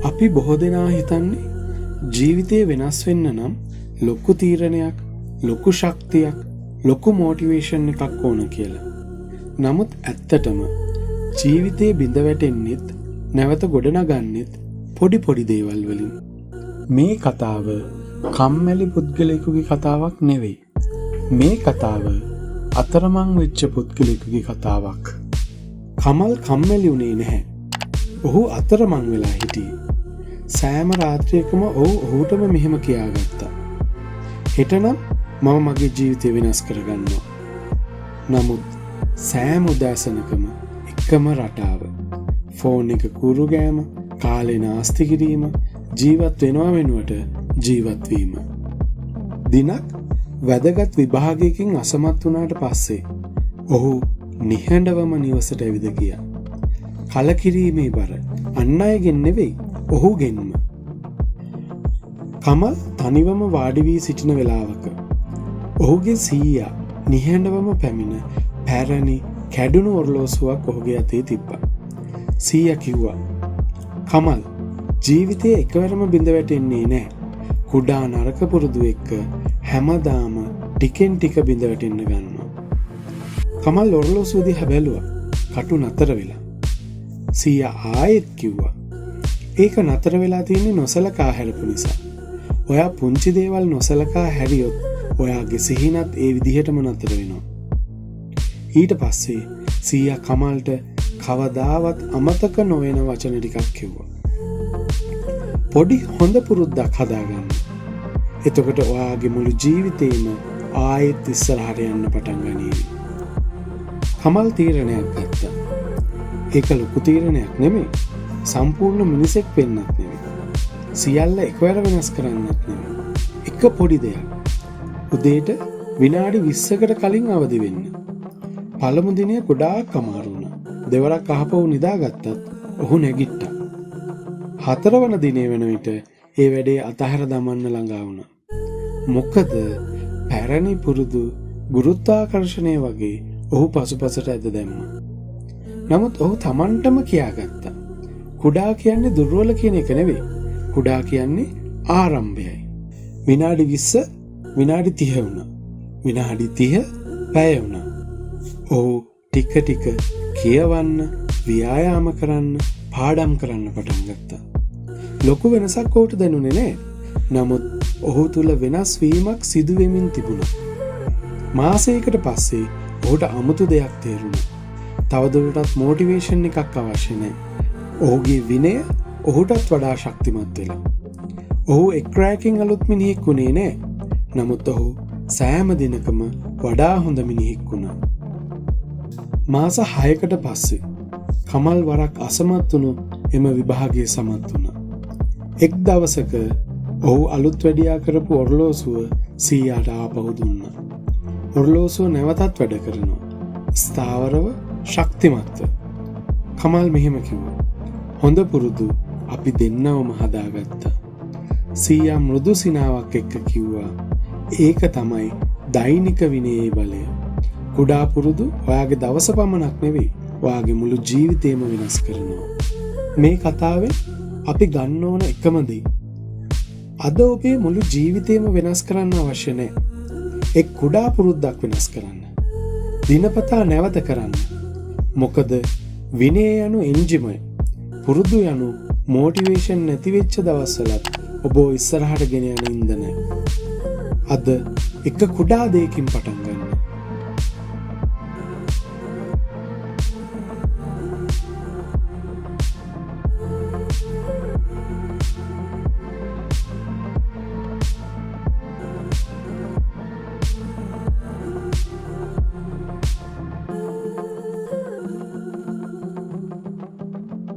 අපි බොහෝ දෙනා හිතන්නේ ජීවිතේ වෙනස් වෙන්න නම් ලොකු තීරණයක්, ලොකු ශක්තියක්, ලොකු මොටිවේෂන් එකක් ඕන කියලා. නමුත් ඇත්තටම ජීවිතේ බිඳ වැටෙන්නෙත් නැවත ගොඩනගන්නෙත් පොඩි පොඩි දේවල් වලින්. මේ කතාව කම්මැලි පුද්ගලයෙකුගේ කතාවක් නෙවෙයි. මේ කතාව අතරමං වෙච්ච පුද්ගලයෙකුගේ කතාවක්. කමල් කම්මැලි වුණේ නැහැ. ඔහු අතරමං වෙලා හිටියේ. සෑම රාත්‍රියකම ඔහුටම මෙහෙම කියාගත්තා. හෙටනම් මම මගේ ජීවිතය වෙනස් කරගන්නවා. නමුත් සෑම උදෑසනකම එකම රටාව. ෆෝන් එක කුරු ගෑම, කාලේ නාස්ති කිරීම, ජීවත් වෙනවා වෙනුවට ජීවත් වීම. දිනක් වැදගත් විභාගයකින් අසමත් වුණාට පස්සේ ඔහු නිහඬවම නිවසට ඇවිද ගියා. කලකිරීමේ බර අන් අයගෙන් නෙවෙයි, ඔහුගෙන්ම. කමල් තනිවම වාඩි වී සිටින වෙලාවක ඔහුගේ සීයා නිහඬවම පැමිණ පැරණි කැඩුණු ඔරලෝසුවක් ඔහුගේ අතේ තිබ්බා. සීයා කිව්වා, "කමල්, ජීවිතේ එකවරම බිඳ වැටෙන්නේ නැහැ. කුඩා නරක පුරුදු එක්ක හැමදාම ටිකෙන් ටික බිඳ වැටෙන්න ගන්නවා." කමල් ඔරලෝසුව දිහා බැලුවා. කටු නතර වෙලා. සීයා ආයෙත් කිව්වා, "ඒක නතර වෙලා තියෙන්නේ නොසලකා හැරපු නිසා. ඔයා පුංචි දේවල් නොසලකා හැරියොත් ඔයාගේ සිහිනත් ඒ විදිහටම නතර වෙනවා." ඊට පස්සේ සීයා කමල්ට කවදාවත් අමතක නොවන වචන ටිකක් කිව්වා. "පොඩි හොඳ පුරුද්දක් හදාගන්න. එතකොට ඔයාගේ මුළු ජීවිතේම ආයෙත් ඉස්සරහට යන්න පටන් ගනීවි." කමල් තීරණයක් ගත්තා. ඒක ලොකු තීරණයක් නෙමෙයි. සම්පූර්ණ මිනිසෙක් වෙන්නත් නෙමෙයි. සියල්ල එකවර වෙනස් කරන්නත් නෙමෙයි. එක පොඩි දෙයක්. උදේට විනාඩි 20කට කලින් අවදි වෙන්න. පළමු දිනය ගොඩාක් අමාරු වුණා. දෙවරක් අහපව් නිදාගත්තත් ඔහු නැගිට්ටා. 4 වන දිනේ වෙන විට ඒ වැඩේ අතහැර දමන්න ළඟා වුණා. මොකද පැරණි පුරුදු ගුරුත්වාකර්ෂණය වගේ ඔහු පසුපසට ඇද දැම්මා. නමුත් ඔහු Tamanටම කියාගත්තා. කුඩා කියන්නේ දුර්වල කියන එක නෙවෙයි. කුඩා කියන්නේ ආරම්භයයි. විනාඩි 20 විනාඩි 30 වුණා. විනාඩි 30 පැය වුණා. ඔහු ටික ටික කියවන්න, ව්‍යායාම කරන්න, පාඩම් කරන්න පටන් ගත්තා. ලොකු වෙනසක් ඔහුට දැනුනේ නෑ. නමුත් ඔහු තුල වෙනස් වීමක් සිදු වෙමින් තිබුණා. මාසයකට පස්සේ ඔහුට අමුතු දෙයක් තේරුණා. තවදුරටත් මොටිවේෂන් එකක් අවශ්‍ය නැහැ. ඔහුගේ විනය ඔහුටත් වඩා ශක්තිමත් වෙලා. ඔහු එක් රැයකින් අලුත් මිනිහෙක් වුණේ නැහැ. නමුත් ඔහු සෑම දිනකම වඩා හොඳ මිනිහෙක් වුණා. මාස 6කට පස්සේ කමල් වරක් අසමත් වුණු එම විභාගයේ සමත් වුණා. එක් දවසක ඔහු අලුත් වැඩියා කරපු ඔරලෝසුව සීයාට ආපහු දුන්නා. ඔරලෝසුව නැවතත් වැඩ කරනවා. ස්ථාවරව, ශක්තිමත්ව. කමල් මෙහෙම කිව්වා, "හොඳ පුරුදු අපි දෙන්නවම හදාගත්තා." සීයා මෘදු සිනාවක් එක්ක කිව්වා, "ඒක තමයි දෛනික විනයේ බලය. කුඩා පුරුදු ඔයාගේ දවස පමණක් නෙවෙයි, ඔයාගේ මුළු ජීවිතේම වෙනස් කරනවා." මේ කතාවෙන් අපි ගන්න ඕන එකම දේ, අද ඔබේ මුළු ජීවිතේම වෙනස් කරන්න අවශ්‍ය නැහැ. එක් කුඩා පුරුද්දක් වෙනස් කරන්න. දිනපතා නැවත කරන්න. මොකද විනය යනු එන්ජිමයි. පුරුදු යනු මොටිවේෂන් නැති වෙච්ච දවස්වලත් ඔබ ඉස්සරහට ගෙන යන ඉන්ධනය. අද එක කුඩා දෙයකින් පටන් ගන්න.